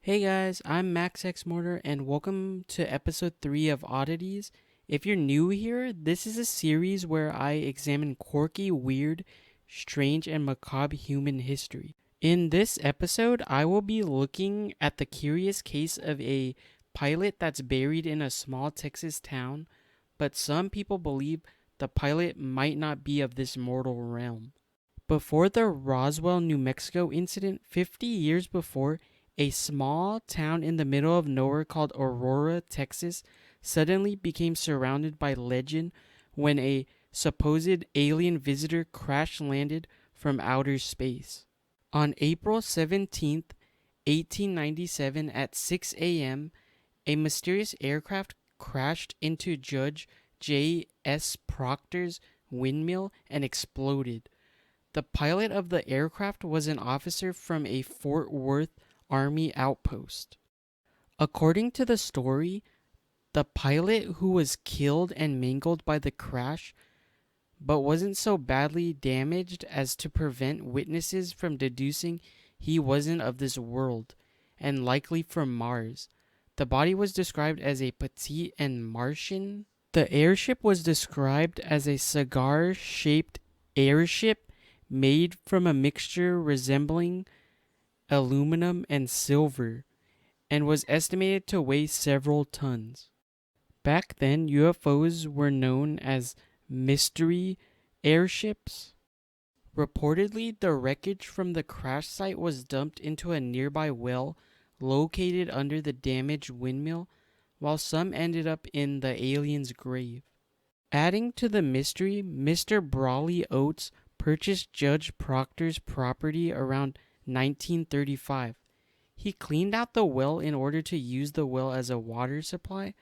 Hey guys, I'm Massxmordor and welcome to episode 3 of Oddities. If you're new here, this is a series where I examine quirky, weird, strange, and macabre human history. In this episode, I will be looking at the curious case of a pilot that's buried in a small Texas town, but some people believe the pilot might not be of this mortal realm. Before the Roswell, New Mexico incident, 50 years before, a small town in the middle of nowhere called Aurora, Texas, suddenly became surrounded by legend when a supposed alien visitor crash landed from outer space. On April 17th, 1897, at 6 a.m., a mysterious aircraft crashed into Judge J.S. Proctor's windmill and exploded. The pilot of the aircraft was an officer from a Fort Worth Army outpost. According to the story, the pilot who was killed and mangled by the crash but wasn't so badly damaged as to prevent witnesses from deducing he wasn't of this world and likely from Mars. The body was described as a petite and Martian. The airship was described as a cigar-shaped airship made from a mixture resembling aluminum and silver and was estimated to weigh several tons. Back then, UFOs were known as mystery airships. Reportedly, the wreckage from the crash site was dumped into a nearby well located under the damaged windmill, while some ended up in the alien's grave. Adding to the mystery, Mr. Brawley Oates purchased Judge Proctor's property around 1935. He cleaned out the well in order to use the well as a water supply.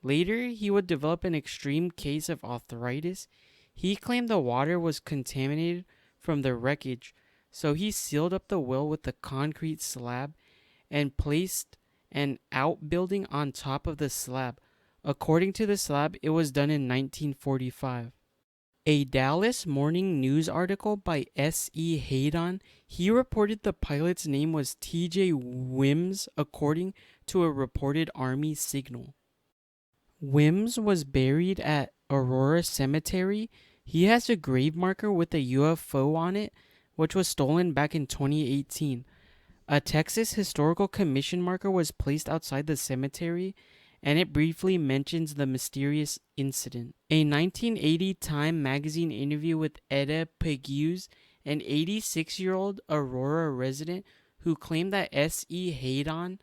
Later, he would develop an extreme case of arthritis. He claimed the water was contaminated from the wreckage, so he sealed up the well with a concrete slab and placed an outbuilding on top of the slab. According to the slab, it was done in 1945. A Dallas Morning News article by S.E. Haydon, he reported the pilot's name was T.J. Wims according to a reported Army signal. Wims was buried at Aurora Cemetery. He has a grave marker with a UFO on it, which was stolen back in 2018. A Texas Historical Commission marker was placed outside the cemetery, and it briefly mentions the mysterious incident. A 1980 Time magazine interview with Etta Pegues, an 86-year-old Aurora resident who claimed that S.E. Haydon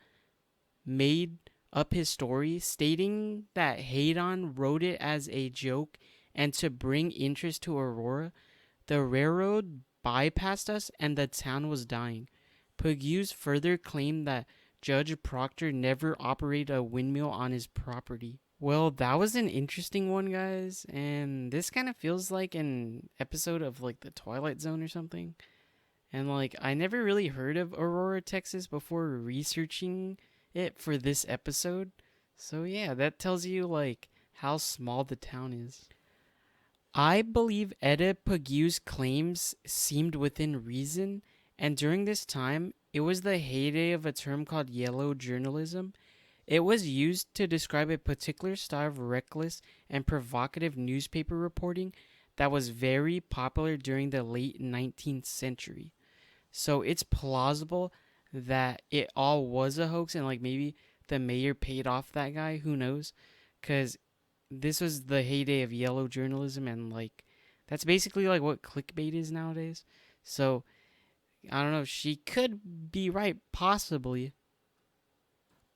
made up his story, stating that Haydon wrote it as a joke and to bring interest to Aurora. The railroad bypassed us and the town was dying. Pegues further claimed that Judge Proctor never operated a windmill on his property. Well, that was an interesting one, guys, and this kind of feels like an episode of like the Twilight Zone or something. And like I never really heard of Aurora, Texas before researching it for this episode. So yeah, that tells you like how small the town is. I believe Etta Pegues' claims seemed within reason, and during this time, it was the heyday of a term called yellow journalism. It was used to describe a particular style of reckless and provocative newspaper reporting that was very popular during the late 19th century. So it's plausible that it all was a hoax and like maybe the mayor paid off that guy, who knows? Cuz this was the heyday of yellow journalism, and like that's basically like what clickbait is nowadays. So I don't know, she could be right, possibly.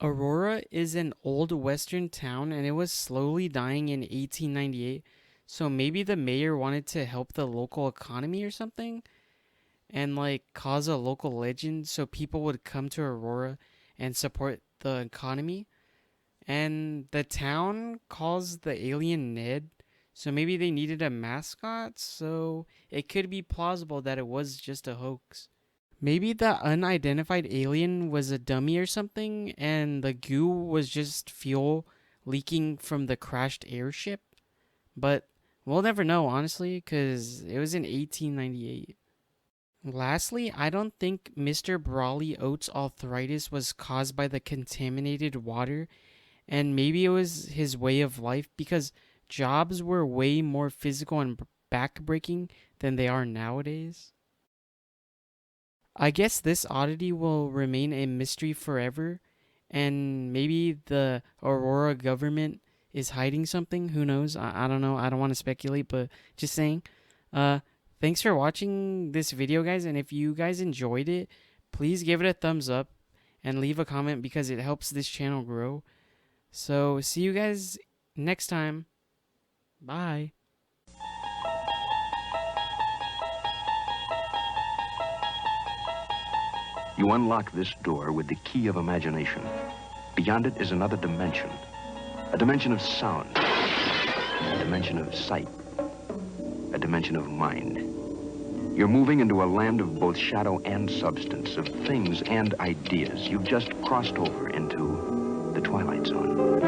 Aurora is an old western town and it was slowly dying in 1898. So maybe the mayor wanted to help the local economy or something and like cause a local legend so people would come to Aurora and support the economy. And the town calls the alien Ned, so maybe they needed a mascot, so it could be plausible that it was just a hoax. Maybe the unidentified alien was a dummy or something, and the goo was just fuel leaking from the crashed airship. But we'll never know, honestly, because it was in 1898. Lastly, I don't think Mr. Brawley Oates' arthritis was caused by the contaminated water, and maybe it was his way of life because jobs were way more physical and backbreaking than they are nowadays. I guess this oddity will remain a mystery forever, and maybe the Aurora government is hiding something. Who knows? I don't know. I don't want to speculate, but just saying. Uh, Thanks for watching this video, guys. And if you guys enjoyed it, please give it a thumbs up and leave a comment because it helps this channel grow. So, see you guys next time. Bye. You unlock this door with the key of imagination. Beyond it is another dimension. A dimension of sound. A dimension of sight. A dimension of mind. You're moving into a land of both shadow and substance, of things and ideas. You've just crossed over into the Twilight Zone.